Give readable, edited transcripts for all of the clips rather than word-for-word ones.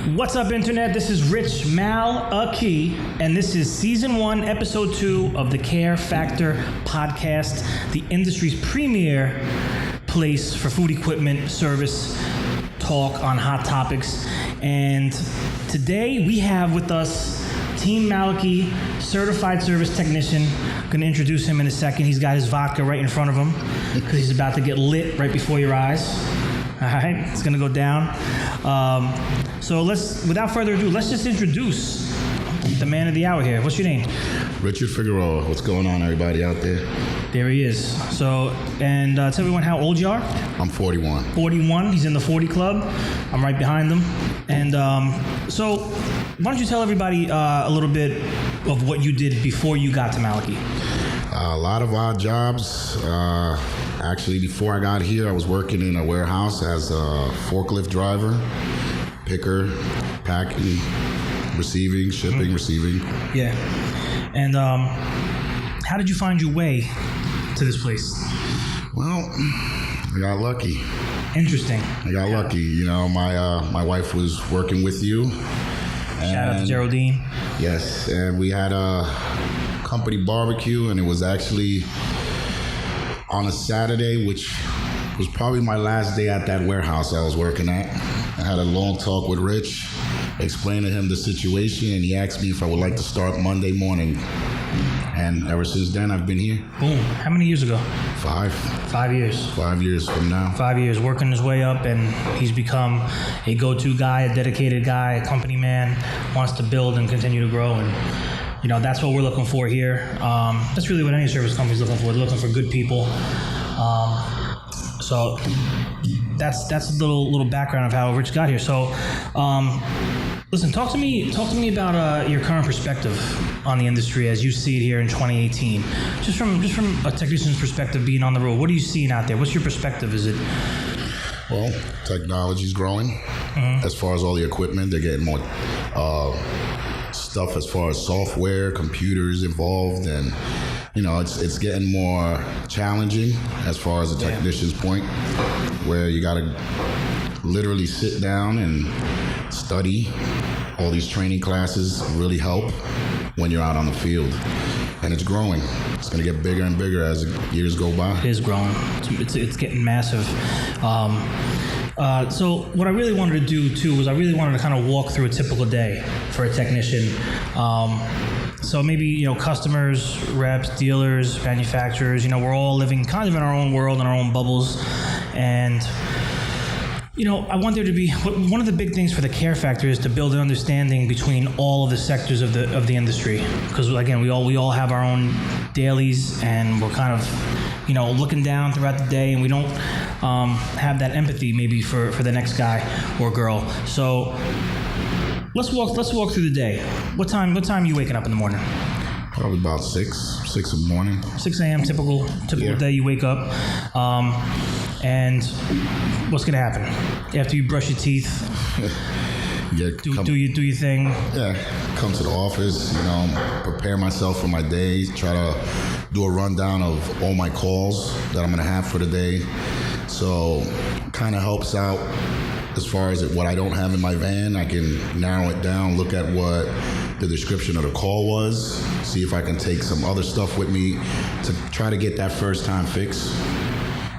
What's up, Internet? This is Rich Malachy, and this is Season 1, Episode 2 of the Care Factor Podcast, the industry's premier place for food equipment, service, talk on hot topics. And today we have with us Team Malachy, certified service technician. I'm going to introduce him in a second. He's got his vodka right in front of him because he's about to get lit right before your eyes. All right, it's going to go down. So without further ado, let's just introduce the man of the hour here. What's your name? Richard Figueroa. What's going on, everybody out there? There he is. So, and tell everyone how old you are. I'm 41. 41. He's in the 40 club. I'm right behind him. And so, why don't you tell everybody a little bit of what you did before you got to Malachy? A lot of odd jobs. Actually, before I got here, I was working in a warehouse as a forklift driver, picker, packing, receiving, shipping, receiving. Yeah. And how did you find your way to this place? Well, I got lucky. Interesting. I got lucky. You know, my wife was working with you. Shout out to Geraldine. Yes, and we had a company barbecue, and it was actually on a Saturday, which was probably my last day at that warehouse I was working at. I had a long talk with Rich, explained to him the situation, and he asked me if I would like to start Monday morning. And ever since then, I've been here. Boom. How many years ago? 5. 5 years. 5 years from now. 5 years, working his way up, and he's become a go-to guy, a dedicated guy, a company man, wants to build and continue to grow. And you know, that's what we're looking for here. That's really what any service company's looking for. They're looking for good people. So that's a little background of how Rich got here. So, listen, talk to me about your current perspective on the industry as you see it here in 2018. Just from a technician's perspective, being on the road, what are you seeing out there? What's your perspective? Is it? Well, technology's growing. Mm-hmm. As far as all the equipment, they're getting more stuff as far as software, computers involved, and you know, it's getting more challenging as far as a technician's point, where you got to literally sit down and study. All these training classes really help when you're out on the field, and it's growing. It's going to get bigger and bigger as years go by. It is growing. It's getting massive. So what I really wanted to do too was I really wanted to kind of walk through a typical day for a technician. So maybe, you know, customers, reps, dealers, manufacturers, you know, we're all living kind of in our own world, in our own bubbles. And, you know, I want there to be, one of the big things for the Care Factor is to build an understanding between all of the sectors of the industry. Because again, we all have our own dailies, and we're kind of, you know, looking down throughout the day, and we don't have that empathy maybe for the next guy or girl. So let's walk through the day. What time are you waking up in the morning? Probably about 6 in the morning. 6 a.m. typical day you wake up. And what's gonna happen after you brush your teeth? Do your thing. Yeah, come to the office. You know, prepare myself for my day. Try to do a rundown of all my calls that I'm gonna have for the day. So, kind of helps out as far as what I don't have in my van. I can narrow it down, look at what the description of the call was, see if I can take some other stuff with me to try to get that first time fix.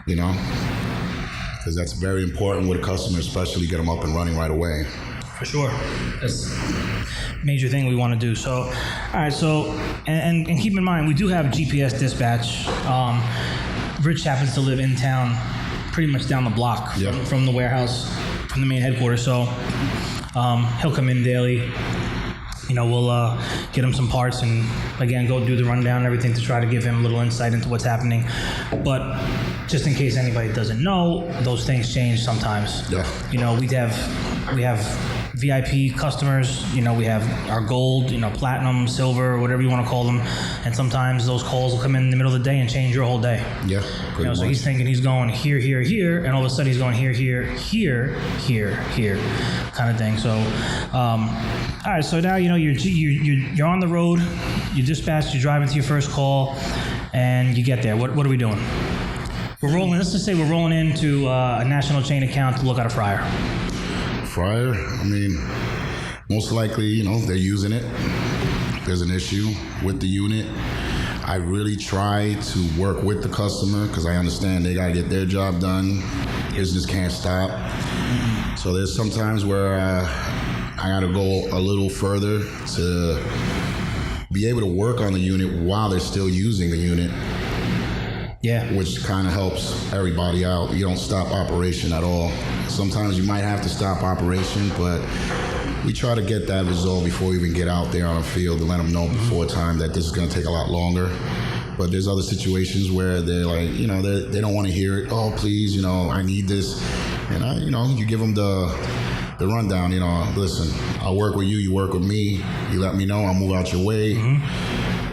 You know, because that's very important with a customer, especially get them up and running right away. For sure. That's a major thing we want to do. So, all right, so, and keep in mind, we do have GPS dispatch. Rich happens to live in town, pretty much down the block from the warehouse, from the main headquarters. So he'll come in daily. You know, we'll get him some parts and, again, go do the rundown and everything to try to give him a little insight into what's happening. But just in case anybody doesn't know, those things change sometimes. Yeah. You know, we have VIP customers, you know, we have our gold, you know, platinum, silver, whatever you want to call them. And sometimes those calls will come in the middle of the day and change your whole day. Yeah, you know, so he's thinking he's going here, here, here, and all of a sudden he's going here, here, here, here, here, kind of thing. So, all right, so now, you know, you're on the road, you dispatch, you're driving to your first call, and you get there. What are we doing? Let's just say we're rolling into a national chain account to look at a fryer. fryer, I mean, most likely, they're using it. There's an issue with the unit. I really try to work with the customer because I understand they got to get their job done. Business can't stop. So there's some times where I got to go a little further to be able to work on the unit while they're still using the unit. Yeah. Which kind of helps everybody out. You don't stop operation at all. Sometimes you might have to stop operation, but we try to get that resolved before we even get out there on the field and let them know before time that this is going to take a lot longer. But there's other situations where they're like, they don't want to hear it. Oh, please, I need this. And, you give them the rundown, listen, I'll work with you, you work with me. You let me know, I'll move out your way.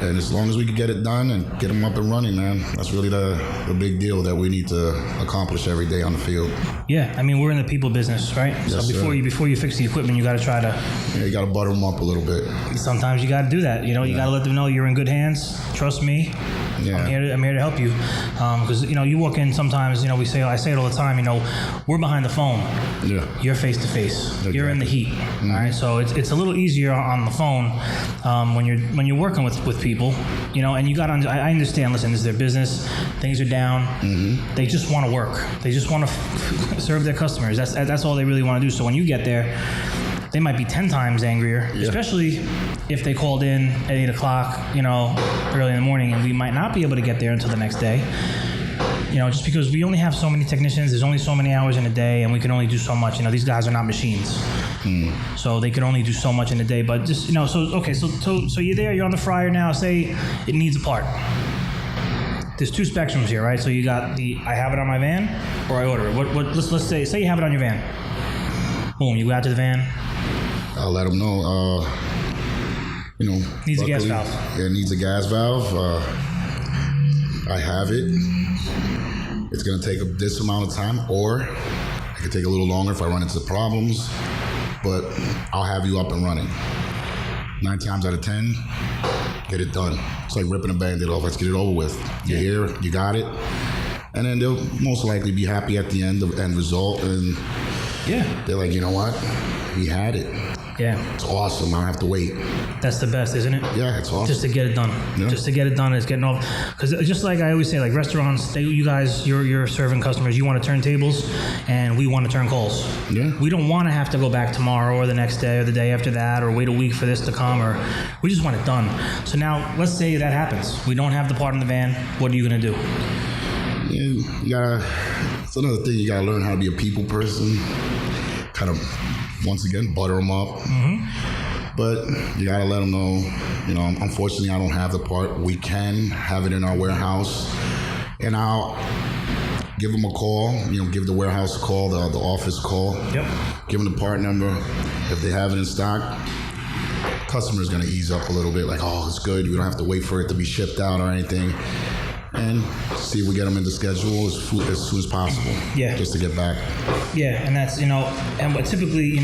And as long as we can get it done and get them up and running, man, that's really the big deal that we need to accomplish every day on the field. Yeah, I mean, we're in the people business, right? Yes, so before you fix the equipment, you got to try to... Yeah, you got to butter them up a little bit. Sometimes you got to do that. You got to let them know you're in good hands. Trust me. Yeah. I'm here to help you. Because, you walk in sometimes, I say it all the time, we're behind the phone. Yeah. You're face to face. Exactly. You're in the heat. All right. So it's a little easier on the phone when you're working with people, and you got to, I understand, listen, this is their business. Things are down. Mm-hmm. They just want to work. They just want to serve their customers. That's all they really want to do. So when you get there, they might be 10 times angrier, especially if they called in at 8 o'clock, early in the morning, and we might not be able to get there until the next day. Just because we only have so many technicians, there's only so many hours in a day, and we can only do so much. These guys are not machines. So they can only do so much in a day. But just, so you're there, you're on the fryer now, say it needs a part. There's two spectrums here, right? So you got I have it on my van, or I order it. Let's say you have it on your van. Boom, you go out to the van. I'll let them know, needs a gas valve. Yeah, it needs a gas valve. I have it. It's going to take this amount of time, or it could take a little longer if I run into problems, but I'll have you up and running. 9 times out of 10, get it done. It's like ripping a Band-Aid off. Let's get it over with. You're here, you got it. And then they'll most likely be happy at the end result, and they're like, you know what? He had it. Yeah. It's awesome. I don't have to wait. That's the best, isn't it? Yeah, it's awesome. Just to get it done. Yeah. Just to get it done is getting off. Because just like I always say, like restaurants, you guys, you're serving customers. You want to turn tables, and we want to turn calls. Yeah. We don't want to have to go back tomorrow or the next day or the day after that or wait a week for this to come. Or we just want it done. So now, let's say that happens. We don't have the part in the van. What are you going to do? Yeah, it's another thing. You got to learn how to be a people person. Kind of, once again, butter them up. Mm-hmm. But you got to let them know, unfortunately, I don't have the part. We can have it in our warehouse. And I'll give them a call, give the warehouse a call, the office a call. Yep. Give them the part number. If they have it in stock, customer's going to ease up a little bit. Like, oh, it's good. We don't have to wait for it to be shipped out or anything. And see if we get them in the schedule as soon as possible. Yeah. Just to get back. Yeah, and that's, and what typically,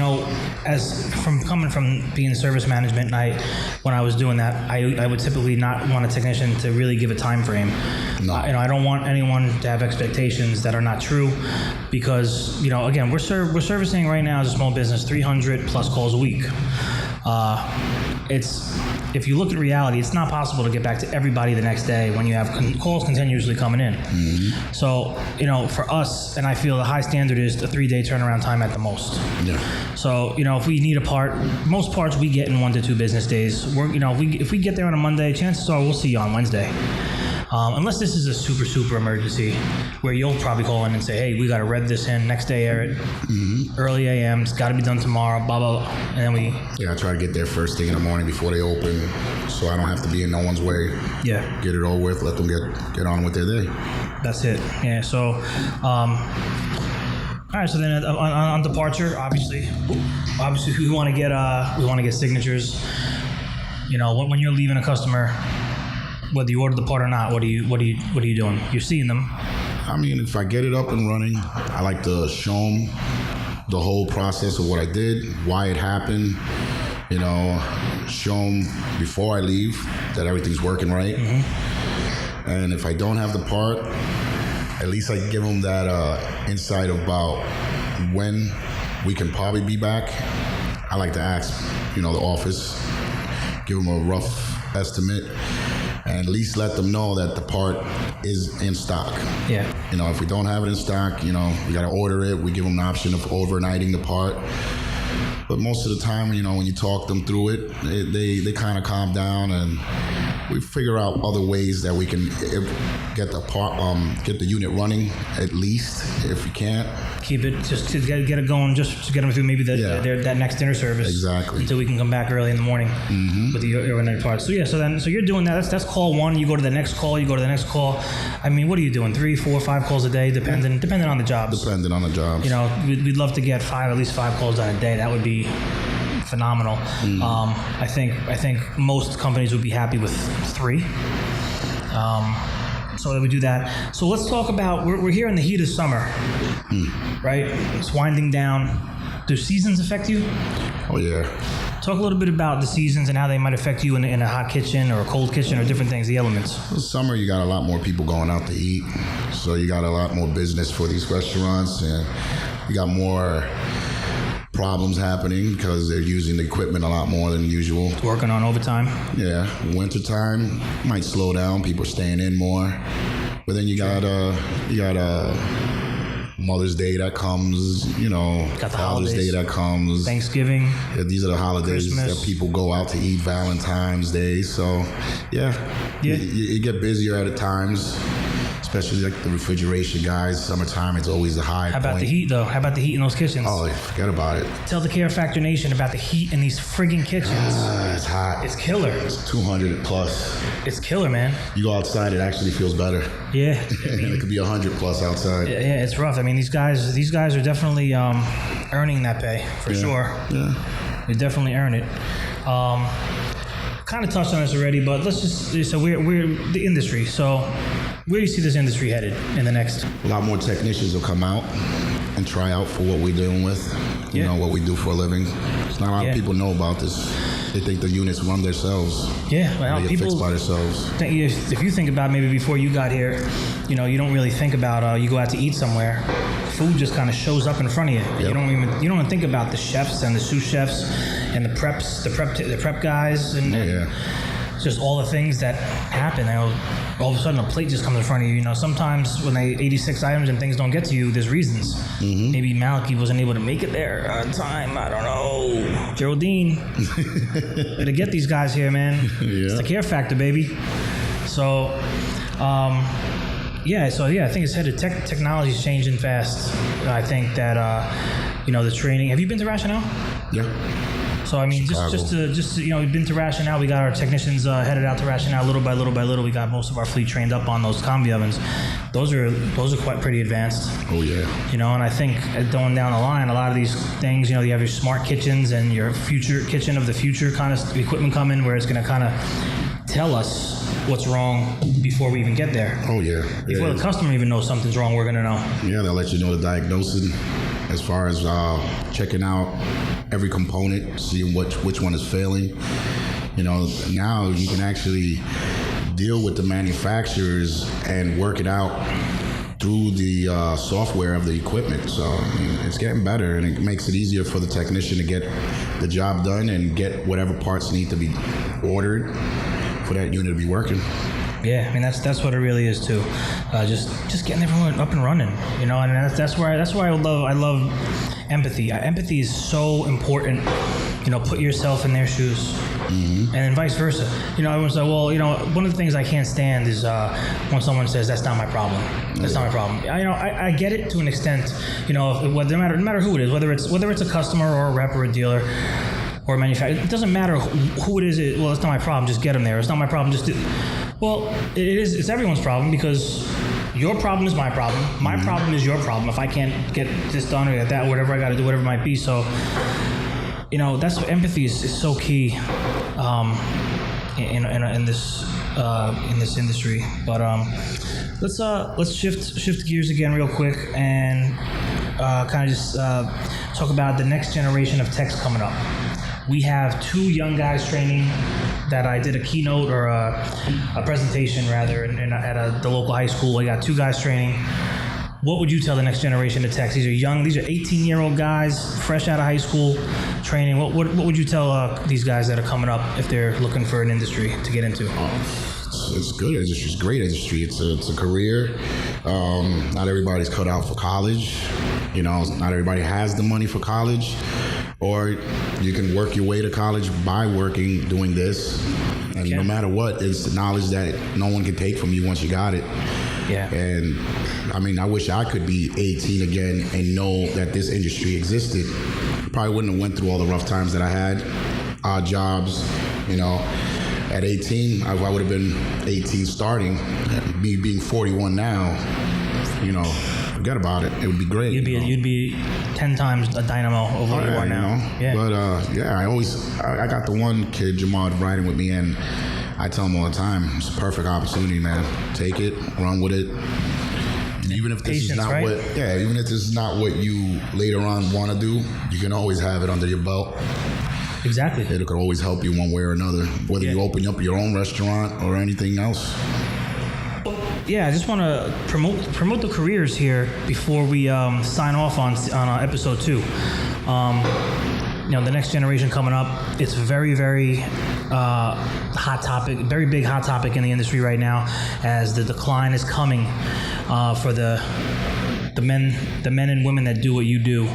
as coming from being service management, and when I was doing that, I would typically not want a technician to really give a time frame. No. I don't want anyone to have expectations that are not true, because, again, we're servicing right now as a small business 300 plus calls a week. If you look at reality, it's not possible to get back to everybody the next day when you have calls continuously coming in. Mm-hmm. So, for us, and I feel the high standard is a 3-day turnaround time at the most. Yeah. So, if we need a part, most parts we get in 1 to 2 business days. If we get there on a Monday, chances are we'll see you on Wednesday. Unless this is a super, super emergency where you'll probably call in and say, hey, we got to rev this in next day, air it, early AM, it's got to be done tomorrow, blah, blah, blah. And then I try to get there first thing in the morning bore they open, so I don't have to be in no one's way. Yeah. Get it over with, let them get on with their day. That's it. Yeah, so, all right, so then on departure, obviously we want to get signatures. When you're leaving a customer, whether you order the part or not, what are you doing? You're seeing them. I mean, if I get it up and running, I like to show them the whole process of what I did, why it happened. Show them before I leave that everything's working right. Mm-hmm. And if I don't have the part, at least I give them that insight about when we can probably be back, I like to ask, the office, give them a rough estimate, and at least let them know that the part is in stock. Yeah. If we don't have it in stock, we got to order it. We give them the option of overnighting the part. But most of the time, when you talk them through it, they kind of calm down, and we figure out other ways that we can get the unit running, at least, if we can't. Keep it, just to get it going, just to get them through maybe that next dinner service. Exactly. Until we can come back early in the morning with the overnight parts. So you're doing that. That's call one. You go to the next call. You go to the next call. I mean, what are you doing? 3, 4, 5 calls a day, depending on the jobs. Depending on the jobs. We'd love to get at least 5 calls done a day. That would be phenomenal. I think most companies would be happy with 3. So we do that. So let's talk about, we're here in the heat of summer, right? It's winding down. Do seasons affect you? Oh, yeah. Talk a little bit about the seasons and how they might affect you in a hot kitchen or a cold kitchen or different things, the elements. Well, summer, you got a lot more people going out to eat. So you got a lot more business for these restaurants, and you got more problems happening because they're using the equipment a lot more than usual. Working on overtime. Yeah. Wintertime might slow down. People are staying in more. But then you got Mother's Day that comes, got the Father's holidays. Day that comes. Thanksgiving. Yeah, these are the holidays Christmas. that people go out to eat, Valentine's Day. So, yeah. You get busier at times. Especially like the refrigeration guys. Summertime, it's always a high How about point. the heat, though? How about the heat in those kitchens? Oh, forget about it. Tell the Care Factor Nation about the heat in these friggin' kitchens. It's hot. It's killer. It's 200 plus. It's killer, man. You go outside, it actually feels better. Yeah. It could be 100 plus outside. Yeah, it's rough. I mean, these guys are definitely earning that pay for sure. Yeah. They definitely earn it. Kind of touched on this already, but let's just so we're the industry. So where do you see this industry headed in the next? A lot more technicians will come out and try out for what we're dealing with. What we do for a living. Not a lot of people know about this. They think the units run themselves. Yeah, well, they get fixed by themselves. If you think about maybe before you got here, you don't really think about you go out to eat somewhere, food just kind of shows up in front of you. Yep. You don't even think about the chefs and the sous chefs and the prep guys and just all the things that happen. All of a sudden a plate just comes in front of you. Sometimes when they 86 items and things don't get to you, there's reasons. Mm-hmm. Maybe Malachy wasn't able to make it there on time. I don't know. Geraldine, gotta get these guys here, man. It's the Care Factor, baby. So, I think it's headed. Technology's changing fast. I think that the training. Have you been to Rationale? Yeah. So I mean, just to we've been to Rationale. We got our technicians headed out to Rationale little by little. We got most of our fleet trained up on those combi ovens. Those are quite pretty advanced. Oh yeah. And I think going down the line, a lot of these things, you have your smart kitchens and your future kitchen of the future kind of equipment coming, where it's going to kind of tell us what's wrong before we even get there. Oh yeah. Before the customer even knows something's wrong, we're going to know. Yeah, they'll let you know the diagnosis as far as checking out every component, seeing which one is failing. Now you can actually deal with the manufacturers and work it out through the software of the equipment. So it's getting better, and it makes it easier for the technician to get the job done and get whatever parts need to be ordered for that unit to be working. Yeah, I mean that's what it really is too. Just getting everyone up and running, and that's why I love empathy. Empathy is so important. Put yourself in their shoes, and then vice versa. Everyone's like, well, one of the things I can't stand is when someone says that's not my problem. That's not my problem. I get it to an extent. No matter who it is, whether it's a customer or a rep or a dealer or a manufacturer, it doesn't matter who it is. Well, it's not my problem. Just get them there. It's not my problem. Well, it is. It's everyone's problem, because your problem is my problem. My problem is your problem. If I can't get this done or get that, whatever I got to do, whatever it might be. So, that's what empathy is so key in this industry. But let's shift gears again real quick and kind of just talk about the next generation of techs coming up. We have 2 young guys training that I did a keynote or a presentation rather at the local high school. I got 2 guys training. what would you tell the next generation of techs? These are 18-year-old guys, fresh out of high school training. What would you tell these guys that are coming up if they're looking for an industry to get into? It's good industry. It's a great industry. It's a career. Not everybody's cut out for college. You know, not everybody has the money for college. Or you can work your way to college by doing this. And no matter what, it's the knowledge that no one can take from you once you got it. Yeah. And I mean, I wish I could be 18 again and know that this industry existed. Probably wouldn't have went through all the rough times that I had, odd jobs, you know. At 18, I would have been 18 starting. Me being 41 now, you know, forget about it. It would be great. You'd be 10 times a dynamo over what you are now. You know? Yeah. But I got the one kid, Jamal, riding with me, and I tell him all the time, it's a perfect opportunity, man. Take it, run with it. And even if this is not even if this is not what you later on want to do, you can always have it under your belt. Exactly. It could always help you one way or another, whether you open up your own restaurant or anything else. Yeah, I just want to promote the careers here before we sign off on episode 2. You know, the next generation coming up, it's very, very hot topic, very big hot topic in the industry right now, as the decline is coming for the men and women that do what you do.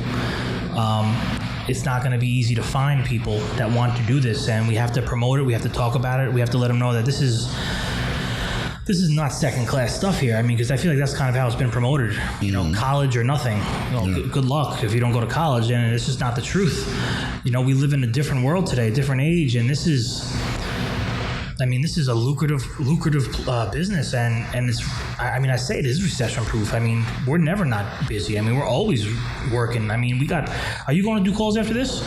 It's not going to be easy to find people that want to do this, and we have to promote it. We have to talk about it. We have to let them know that this is not second-class stuff here. I mean, because I feel like that's kind of how it's been promoted. You know, college or nothing. You know, good luck if you don't go to college, and it's just not the truth. You know, we live in a different world today, a different age, and this is a lucrative business, and it's. I mean, I say it is recession-proof. I mean, we're never not busy. I mean, we're always working. I mean, are you going to do calls after this?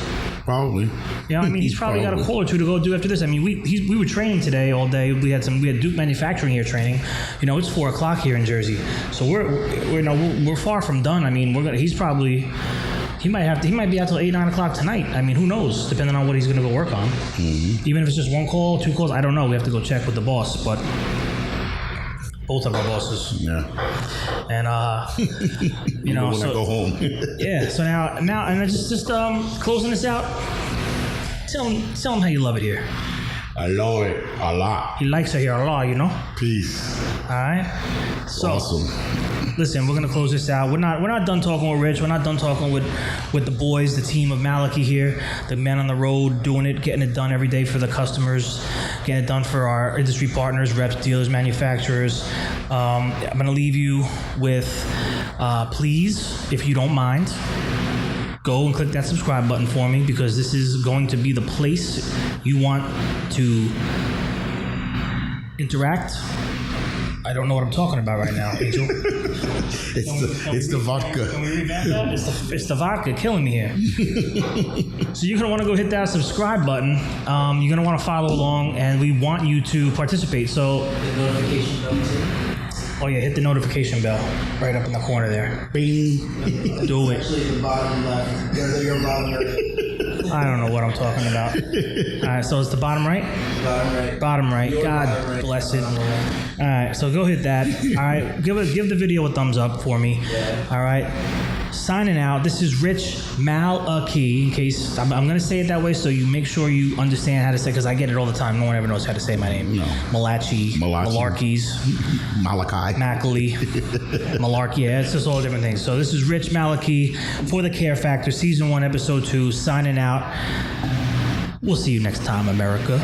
Probably. Yeah, I mean, he's probably got a call or two to go do after this. I mean, we were training today all day. We had Duke Manufacturing here training. You know, it's 4:00 here in Jersey, so we're far from done. I mean, he might be out till 8, 9 o'clock tonight. I mean, who knows? Depending on what he's going to go work on. Mm-hmm. Even if it's just 1 call, 2 calls, I don't know. We have to go check with the boss, but both of our bosses. Yeah. And you know, when I go home. Yeah. So now, and I just closing this out. Tell him how you love it here. I love it a lot. He likes it here a lot, you know. Peace. All right. So, awesome. Listen, we're gonna close this out. We're not done talking with Rich. We're not done talking with the boys, the team of Malachy here, the men on the road, doing it, getting it done every day for the customers, getting it done for our industry partners, reps, dealers, manufacturers. I'm gonna leave you with, please, if you don't mind, go and click that subscribe button for me, because this is going to be the place you want to interact. I don't know what I'm talking about right now, Angel. It's the vodka. Can we revamp that? It's the vodka killing me here. So you're going to want to go hit that subscribe button. You're going to want to follow along, and we want you to participate. So The notification bell too. Oh yeah, hit the notification bell right up in the corner there. Bing. Do it. Actually, the bottom left. Your bottom right. I don't know what I'm talking about. All right, so it's the bottom right? Bottom right. Bottom right. Your God bottom right. bless it. All right, so go hit that. All right, give the video a thumbs up for me. Yeah. All right. Signing out. This is Rich Malachy. In case I'm going to say it that way, so you make sure you understand how to say, because I get it all the time. No one ever knows how to say my name. No. Malachy. Malarkeys. Malachy. Mackley. Malarkey. Yeah, it's just all different things. So this is Rich Malachy for The Care Factor, Season 1, Episode 2, signing out. We'll see you next time, America.